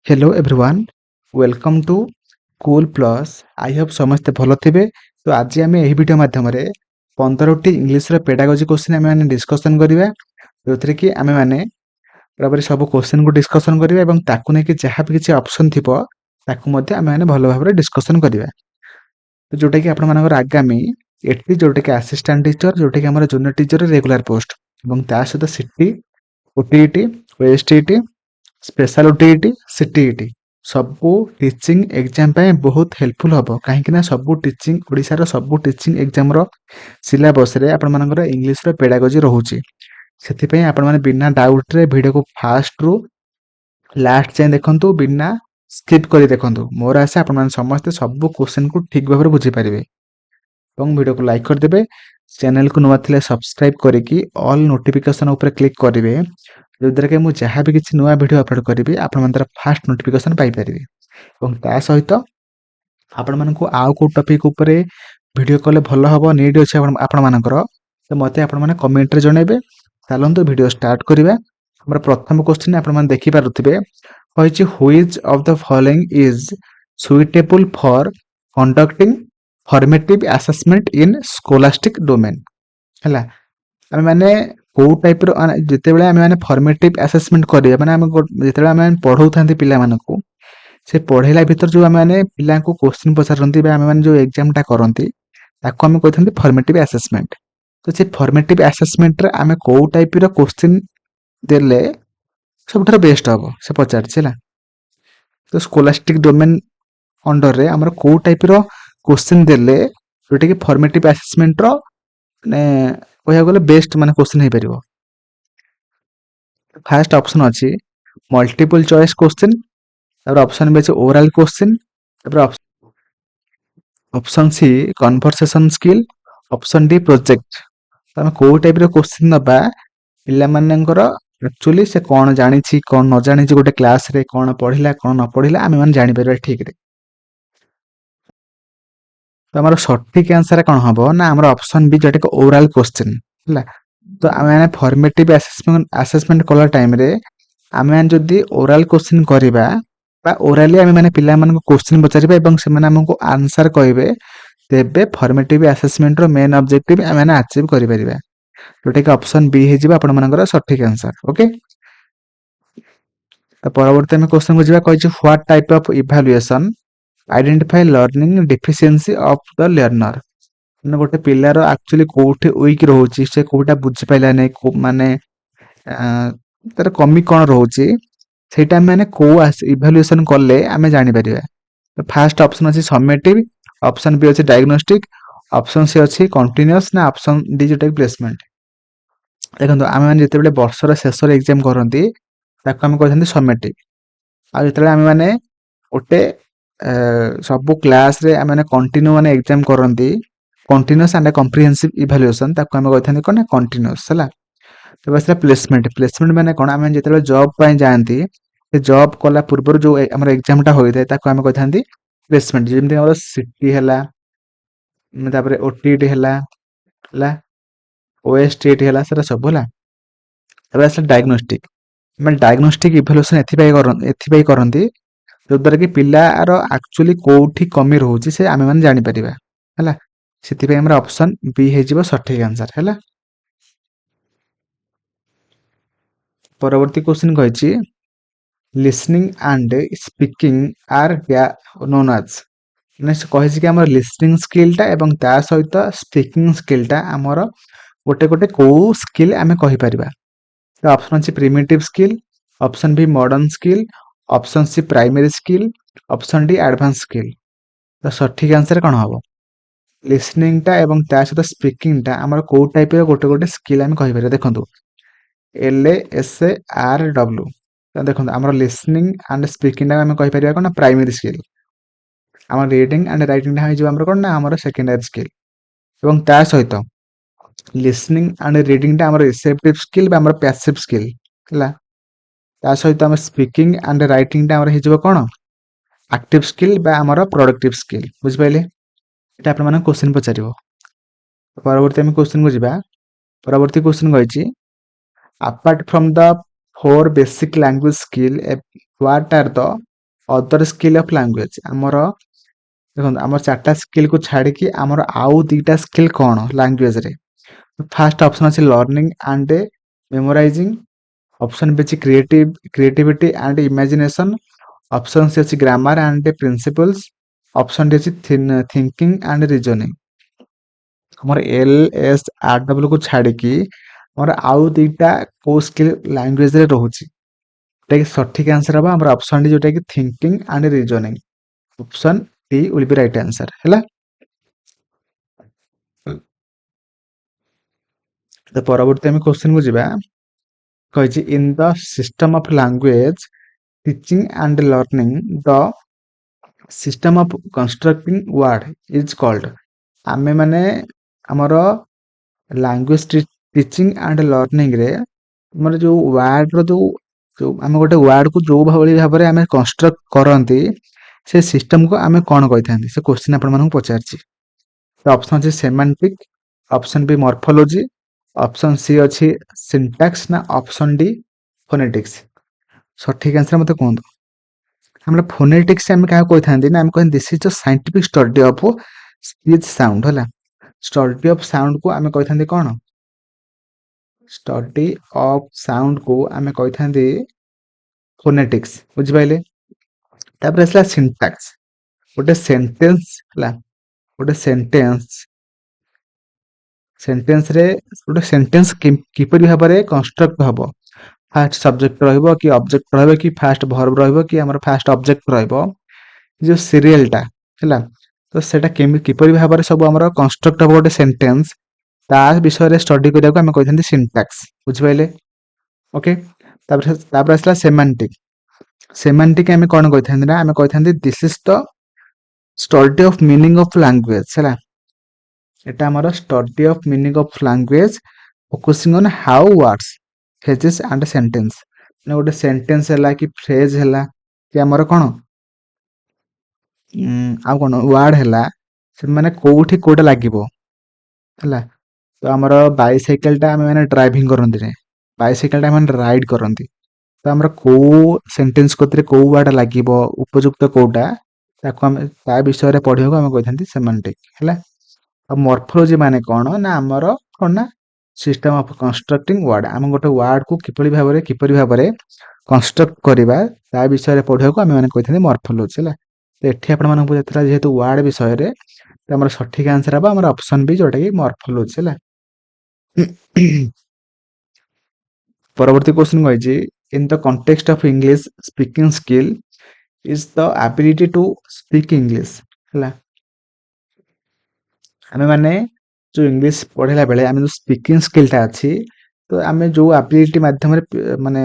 Hello everyone welcome to cool plus I hope समस्ते भल थे। तो आज आम यही वीडियो माध्यम 15टी इंग्लीश पेडागोजी क्वेश्चन आम डिस्कसन करवा जो थे कि आम मैंने बराबर सब क्वेश्चन को डिस्कसन करवा ताकू नहीं जहाँ भी किसी ऑप्शन थी आम भल भाव डिस्कसन करवा। तो जोटा कि आपण आगामी एटी जोटा कि असिस्टेंट टीचर जोटा कि आम जूनियर टीचर रेगुलर पोस्ट और ता सहित CT OTET OSTET special OTET CTET सबू टीचिंग एग्जाम बहुत हेल्पफुल हम कहीं सबू टीचिंग ओडिशार सबू टीचिंग एग्जाम सिलेबस रे आपण मानकर इंग्लिश पेडागोजी रोचे से आपण मैंने बिना डाउट रे वीडियो को फास्ट रु लास्ट जाए देखु बिना स्किप कर देखु मोर आशा आपण समस्ते सब क्वेश्चन को ठीक भाव बुझीपारे और वीडियो को लाइक करदे चैनल को नुआ थे सब्सक्राइब करके ऑल नोटिफिकेशन ऊपर क्लिक करेंगे जो द्वारा कि मुझे जहाँ भी किसी नुआ वीडियो अपलोड करी आपण फास्ट नोटिफिकेशन पाइपर और ता सहित आपण मानक आउ को टॉपिक ऊपर वीडियो कले भल हम नीड अच्छे आपण मानकर तो मत आपण मैंने कमेंट जनइबे। चलते वीडियो स्टार्ट करवा। हमारा प्रथम क्वेश्चन आपण मैंने देखिपे कही which of the following is suitable for conducting formative assessment in scholastic domain है आम मैंने कौ टाइप जिते बड़े आम मैंने फॉर्मेटिव असेसमेंट करिया माने आम जिते आम पढ़ाऊ था पिला मानकु से पढ़ेला भीतर जो आम मैंने पिला को क्वेश्चन पचारती आम मैंने जो एग्जाम टा करती ताको आम कहते फॉर्मेटिव असेसमेंट। तो से फॉर्मेटिव असेसमेंट रे आम कौ टाइप रो क्वेश्चन देले सबठार बेस्ट हम से पचारछि है। तो स्कोलास्टिक डोमेन अंडर रे आमर कौ टाइप रो क्वेश्चन देले जोटा कि फॉर्मेटिव असेसमेंट रो ने कह गले बेस्ट माने क्वेश्चन हो पार। फास्ट ऑप्शन अच्छी multiple choice question option B अच्छे oral question option C conversation skill option D project. तो आम कौ टाइप क्वेश्चन नबा पिला मानकर एक्चुअली से कौन जानी कौन न जानी गोटे क्लास रे कौन पढ़िला कौन न पढ़िला आम मैंने जापर ठीक रे। तो आम सठिक आंसर कौन हम ना आम ऑप्शन बी जोटा ओरल क्वेश्चन है। तो आम फॉर्मेटिव असेसमेंट कला टाइम रे आम जदि ओरल क्वेश्चन करवा ओराली आम मैंने पिला क्वेश्चन पचार आमको आंसर कहे तेबे फॉर्मेटिव असेसमेंट रो मेन ऑब्जेक्टिव आम अचीव कर जोटा कि ऑप्शन बी हो सठिक आंसर। ओके तो परवर्ती आम क्वेश्चन को जावा कही what type of evaluation identify learning deficiency of the learner मैंने गोटे पिलार एक्चुअली कोठी वीक रोचे से कोटा बुझी पाइला नहीं माने तार कमी कौन रोचे सेटा मैंने को इवैल्यूएशन कले आम जानी परिबा। तो फर्स्ट ऑप्शन अच्छी समेटिव ऑप्शन बी अच्छी डायग्नोस्टिक ऑप्शन सी अच्छी कंटीन्यूअस ना ऑप्शन डी जोटा प्लेसमेंट। देखो आम मैंने जिते वर्षर शेष एग्जाम करती आम कहते समेटिव आ जो आम मैंने गोटे सब क्लास रे आम कंटिन्यू माने एग्जाम करती कंटिन्यूअस एंड कम्प्रिहेंसिव इवैल्यूएशन ताको आम कहते कौन कंटिन्यूअस है। तो बस प्लेसमेंट प्लेसमेंट मैंने कौन आम जो जॉब पर जाती जॉब कला पूर्व जो आम एग्जाम टा होता है आम कहते प्लेसमेंट जमी सिटी है ओटीईटी है ओएसटीईटी है सब है। आस डायग्नोस्टिक मैंने डायग्नोस्टिक इवैल्यूएशन एथि करती जो द्वारा कि पिलार एक्चुअली कोठी कमी रोचे से आम मैंने जापर है से ऑप्शन बी हो सठिक आंसर है। परवर्ती क्वेश्चन कही listening and speaking are known as next कही कि आम लिसनिंग स्किलटा एवं ता सहित स्पीकिंग स्किलटा आमर गोटे गोटे कौ स्किल आम कहीपर। तो ऑप्शन अच्छी primitive skill option B modern skill option C primary skill option D advance skill. तो सठिक आंसर कौन हम लिसनिंग टा एवं ता सहित स्पीकिंग टा आमर कौ टाइप गोटे गोटे स्किल आम कहीपर। देखो LASARW तो देखो आम लिसनिंग एंड स्पीकिंग आम कहीपर कौन प्राइमरी स्किल आम रीडिंग एंड राइटिंग हो कौन ना आम सेकेंडरी स्किल और ता सहित लिसनिंग एंड रीडिंग टा आम रिसेप्टिव स्किल पैसिव स्किल है। ता सहित आम स्पीकिंग एंड राइटिंग टा हो कौन एक्टिव स्किल आमर प्रोडक्टिव स्किल बुझिपारे ये आप क्वेश्चन पचार। परवर्ती आम क्वेश्चन को जावा। परवर्ती क्वेश्चन कही apart from the four basic language skill what are the other skill of language. ଆମର ଦେଖନ୍ତୁ ଆମର 4ଟା ସ୍କିଲ୍ କୁ ଛାଡ଼ିକି ଆମର ଆଉ 2ଟା ସ୍କିଲ୍ କ'ଣ ଲାଙ୍ଗୁଏଜରେ? ଫାର୍ଷ୍ଟ ଅପସନ୍ ଅଛି learning and memorizing, option B ଅଛି creativity and imagination, option C ଅଛି grammar and principles, option D ଅଛି ଥିଙ୍କିଂ ଆଣ୍ଡ ରିଜନିଂ। ଆମର LSRW କୁ ଛାଡ଼ିକି ଆମର ଆଉ 2ଟା କୋଉ ସ୍କିଲ୍ ଲାଙ୍ଗୁଏଜରେ ରହୁଛି? जोटा सठिक आंसर हम आम ऑप्शन डी जोटा कि thinking and reasoning. Option D will be right answer है। तो परवर्ती आम क्वेश्चन को जीवा कही in the system of language teaching and learning the system of constructing word is called. आमे माने हमर लैंग्वेज टीचिंग एंड लर्निंग रे हमर जो वर्ड रो जो आम गोटे वर्ड को जो भाई भाव में आम कंस्ट्रक्ट करती से सिस्टम को आम कौन कही से क्वेश्चन आपण पचार। ऑप्शन अच्छे semantic, option B morphology, option C अच्छी सिंटैक्स ना ऑप्शन डी फोनेटिक्स। सठिक आंसर मत कहतु। हम फोनेटिक्स आम क्या कही ना आम कह this is a scientific study of speech sound है। स्टडी ऑफ साउंड को आम कही कौन? स्टडी ऑफ साउंड को आम कही फोनेटिक्स। बुझिपारे? तापर आसला सिंटैक्स। गोटे सेंटेंस है, गोटे सेंटेंस रे गोटे सेंटेंस किपरि भाव में कंस्ट्रक्ट हम। फास्ट सब्जेक्ट रहिबो कि ऑब्जेक्ट रहिबो कि फास्ट वर्ब रहिबो कि हमर फास्ट ऑब्जेक्ट रहिबो, जो सीरियलटा है तो सेटा किपरि भाव में सब हमर कंस्ट्रक्ट हम गोटे सेंटेंस ता विषय रे स्टडी करिया को हम कहिथांती सिंटैक्स। बुझिपाइले? ओके। तापर आसला सेमांटिक। सेमांटिक आम कौन कही ना आम कही this is the study of meaning of language है। एटा हमारा study of meaning of language focusing on how words phrases and sentence. माने गोटे सेंटेंस है कि फ्रेज है कि हमर कौन आ कौन वर्ड है से माने कोठी कोटा लागिबो है। तो आमर बाइसाइकेलटा आम मैंने ड्राइविंग करती है, बाइसाइकेलटा आम राइड करती, तो आमर कौ सेंटेंस को कौ वर्ड लगे उपयुक्त कौटा ताको आम ता विषय पढ़ा को आम कही सेमांटिक है। अब मॉर्फोलॉजी माने कौन ना आमर कौन ना सिस्टम ऑफ कंस्ट्रक्टिंग वर्ड। आम गोटे वर्ड को किपरि भाव में कंस्ट्रक्ट करवा ता विषय पढ़ा को आम मैंने कही मॉर्फोलॉजी है। तो ये आपण पचार जेहेतु वर्ड विषय रे तो आमर सठिक आंसर हम आमर ऑप्शन बी जोटा कि मॉर्फोलॉजी है। परवर्ती क्वेश्चन कही in the context of English speaking skill is the ability to speak English है। आम मैंने जो इंग्लिश पढ़ला बेले आम जो स्पीकिंग स्किलटा अच्छी तो आम जो एबिलिटी माध्यम माने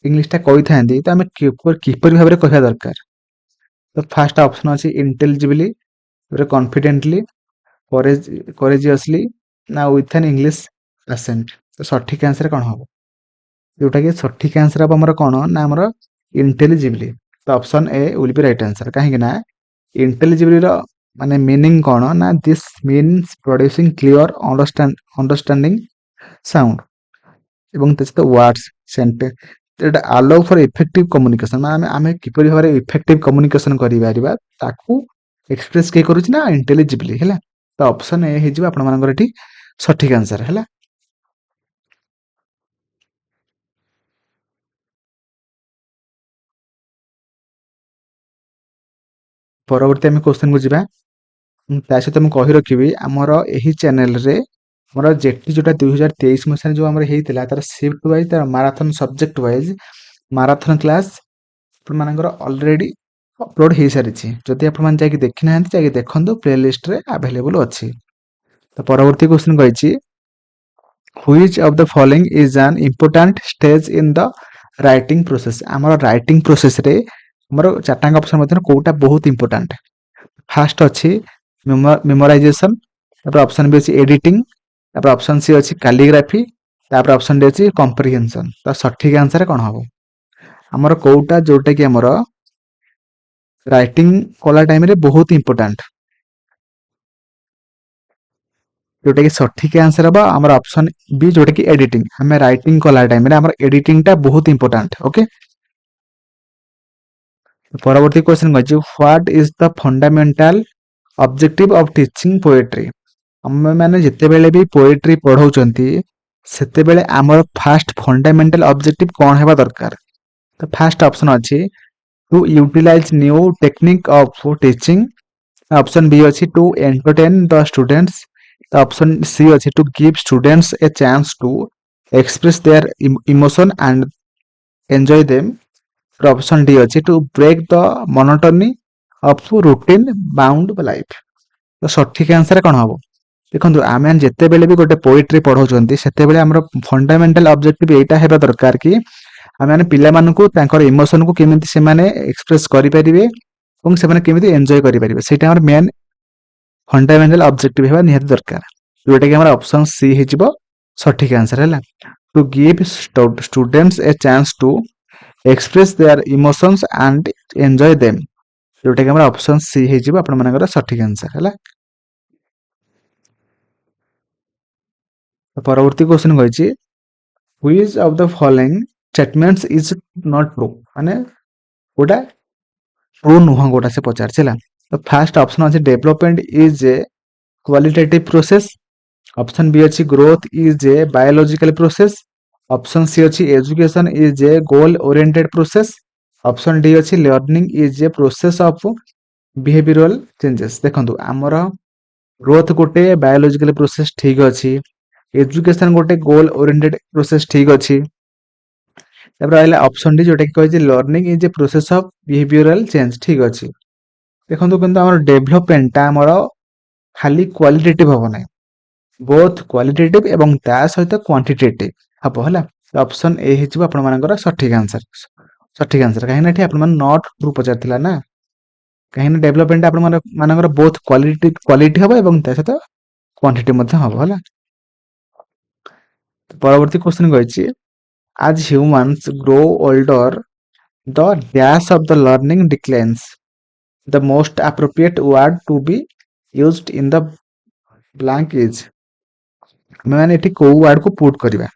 इंग्लिशटा कही था तो आम किपरि भाव में कहवा दरकार। तो फास्ट ऑप्शन अच्छी इंटेलिजिबली, कॉन्फिडेंटली, करेजियसली ना विथ एन इंग्लिश एसेंट। तो सठिक आंसर कौन हम? जोटा कि सठिक आंसर हम आमर कौन ना आमर इंटेलिजिबली। तो option A will be right answer. कहीं ना इंटेलिजिबली माने मीनिंग कौन ना this means producing clear understanding sound एवं तो words sentence Etah allow for effective communication. माने आमे किपरि भाबरे इफेक्टिव कम्युनिकेशन करि पारिबा ताकू एक्सप्रेस के करूछि ना इंटेलिजिबली हैला। तो ऑप्शन ए हे जिबा आपण मानकर एठी सठिक आंसर हैला। परवर्ती आम क्वेश्चन को जीवा ता सहित मुझे कही रखी आमर यही चैनल रे मोर जेटी जोटा 2023 मसीह जो आमर हेइतिला तार शिफ्ट वाइज तार marathon subject wise marathon class मानकर ऑलरेडी अपलोड हो सारी। जदि आप देखी ना जाकि देखो प्लेलिस्ट रे अवेलेबल अच्छी। तो परवर्ती क्वेश्चन कही which of the following is an important stage in the writing process. आमर राइटिंग प्रोसेस रे हमर 4टा ऑप्शन मध्य कोटा बहुत इंपोर्टेंट। फास्ट अच्छी मेमोराइजेशन, ऑप्शन बी अच्छी एडिटिंग, ऑप्शन सी अच्छी कैलीग्राफी, ऑप्शन डी अच्छी कॉम्प्रिहेंशन। तो सठिक आंसर कौन हम? आमर कोटा जोटा कि आमर राइटिंग कला टाइम रे बहुत इंपोर्टेंट जोटा कि सठिक आंसर हम आमर ऑप्शन बी जोटा कि एडिटिंग। हमें राइटिंग कला टाइम रे आमर एडिटिंग टा बहुत इंपोर्टेंट। ओके। ପରବର୍ତ୍ତୀ କ୍ୱେଶ୍ଚନ କହିଛି what is the fundamental objective of teaching poetry. ଆମେମାନେ ଯେତେବେଳେ ବି ପୋଏଟ୍ରି ପଢଉଛନ୍ତି ସେତେବେଳେ ଆମର ଫାଷ୍ଟ ଫଣ୍ଡାମେଣ୍ଟାଲ ଅବଜେକ୍ଟିଭ କ'ଣ ହେବା ଦରକାର? ତ ଫାଷ୍ଟ ଅପସନ ଅଛି to utilize new technique of teaching. Option B ଅଛି to entertain the students. Option C ଅଛି to give students a chance to express their emotion and enjoy them. Option D ଅଛି to break the monotony of routine bound life. ତ ସଠିକ answer କ'ଣ ହବ? ଦେଖନ୍ତୁ ଆମେ ଯେତେବେଳେ ବି ଗୋଟେ ପୋଏଟ୍ରି ପଢଉଛନ୍ତି ସେତେବେଳେ ଆମର ଫଣ୍ଡାମେଣ୍ଟାଲ ଅବଜେକ୍ଟିଭ ଏଇଟା ହେବା ଦରକାର କି ଆମେ ପିଲାମାନଙ୍କୁ ତାଙ୍କର ଇମୋସନକୁ କେମିତି ସେମାନେ ଏକ୍ସପ୍ରେସ କରିପାରିବେ ଏବଂ ସେମାନେ କେମିତି ଏନ୍ଜୟ କରିପାରିବେ, ସେଇଟା ଆମର ମେନ୍ ଫଣ୍ଡାମେଣ୍ଟାଲ ଅବଜେକ୍ଟିଭ ହେବା ନିହାତି ଦରକାର, ଯୋଉଟାକି ଆମର ଅପସନ ସି ହେଇଯିବ ସଠିକ ଆନ୍ସର ହେଲା। To give students a chance to express their emotions and enjoy them, ଯୋଉଟାକି ଆମର ଅପସନ ସି ହେଇଯିବ ଆପଣମାନଙ୍କର ସଠିକ ଆନ୍ସର ହେଲା। ପରବର୍ତ୍ତୀ କ୍ୱେଶ୍ଚନ କହିଛି which of the following statements is not true, ମାନେ କୋଉଟା ଟ୍ରୁ ନୁହଁ କୋଉଟା ସେ ପଚାରିଛି ହେଲା। ତ ଫାଷ୍ଟ ଅପସନ ଅଛି development is a qualitative process. Option B ଅଛି growth is a biological process. Option C ଅଛି education is a goal oriented process. Option D ଅଛି learning is a process of behavioural changes. ଦେଖନ୍ତୁ ଆମର growth ଗୋଟେ biological process ଠିକ ଅଛି, education ଗୋଟେ ଗୋଲ oriented process ଠିକ ଅଛି, ତାପରେ ରହିଲା ଅପସନ ଡି ଯୋଉଟା କି କହିଛି learning is a process of behavioural change ଠିକ ଅଛି। ଦେଖନ୍ତୁ କିନ୍ତୁ ଆମର ଡେଭଲପମେଣ୍ଟଟା ଆମର ଖାଲି କ୍ୱାଲିଟେଟିଭ ହବ ନାହିଁ, ବୋଥ କ୍ୱାଲିଟେଟିଭ ଏବଂ ତା ସହିତ କ୍ୱାଣ୍ଟିଟେଟିଭ ହବ ହେଲା। ଅପସନ ଏ ହେଇଯିବ ଆପଣମାନଙ୍କର ସଠିକ ଆନ୍ସର। ସଠିକ ଆନ୍ସର କାହିଁକିନା ଏଠି ଆପଣମାନେ ନଟ୍ ଟ୍ରୁ ପଚାରିଥିଲା ନା, କାହିଁକିନା ଡେଭଲପମେଣ୍ଟ ଆପଣମାନଙ୍କର ବୋଥ କ୍ୱାଲିଟି ହବ ଏବଂ ତା ସହିତ କ୍ୱାଣ୍ଟିଟି ମଧ୍ୟ ହବ ହେଲା। ପରବର୍ତ୍ତୀ କ୍ୱେଶ୍ଚନ କହିଛି as humans grow older the dash of the learning declines, the most appropriate word to be used in the blank is। ଆମେ ମାନେ ଏଠି କୋଉ ୱାର୍ଡ କୁ ପୁଟ୍ କରିବା?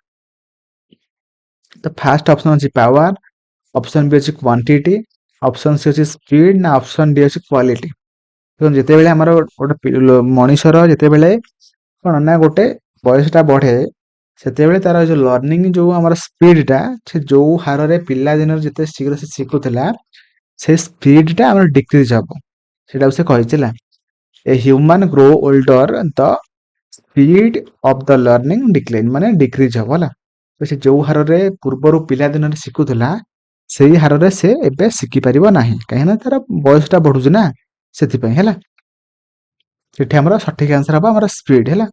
ତ ଫାଷ୍ଟ ଅପସନ ଅଛି ପାୱାର, ଅପସନ ବି ଅଛି କ୍ୱାଣ୍ଟିଟି, ଅପସନ ସି ଅଛି ସ୍ପିଡ ନା ଅପସନ ଡି ଅଛି କ୍ୱାଲିଟି। ଦେଖନ୍ତୁ ଯେତେବେଳେ ଆମର ଗୋଟେ ମଣିଷର ଯେତେବେଳେ କ'ଣ ନା ଗୋଟେ ବୟସଟା ବଢେ ସେତେବେଳେ ତାର ଯୋଉ ଲର୍ନିଂ ଯୋଉ ଆମର ସ୍ପିଡଟା ସେ ଯୋଉ ହାରରେ ପିଲା ଦିନରେ ଯେତେ ଶୀଘ୍ର ସେ ଶିଖୁଥିଲା ସେ ସ୍ପିଡଟା ଆମର ଡିକ୍ରିଜ ହବ, ସେଟାକୁ ସେ କହିଛି ହେଲା। A human grow older the speed of the learning decline, ମାନେ ଡିକ୍ରିଜ ହବ ହେଲା। ସେ ଯୋଉ ହାରରେ ପୂର୍ବରୁ ପିଲା ଦିନରେ ଶିଖୁଥିଲା ସେଇ ହାରରେ ସେ ଏବେ ଶିଖିପାରିବ ନାହିଁ, କାହିଁକିନା ତାର ବୟସଟା ବଢୁଛି ନା, ସେଥିପାଇଁ ହେଲା। ଏଠି ଆମର ସଠିକ ଆନ୍ସର ହବ ଆମର ସ୍ପିଡ ହେଲା।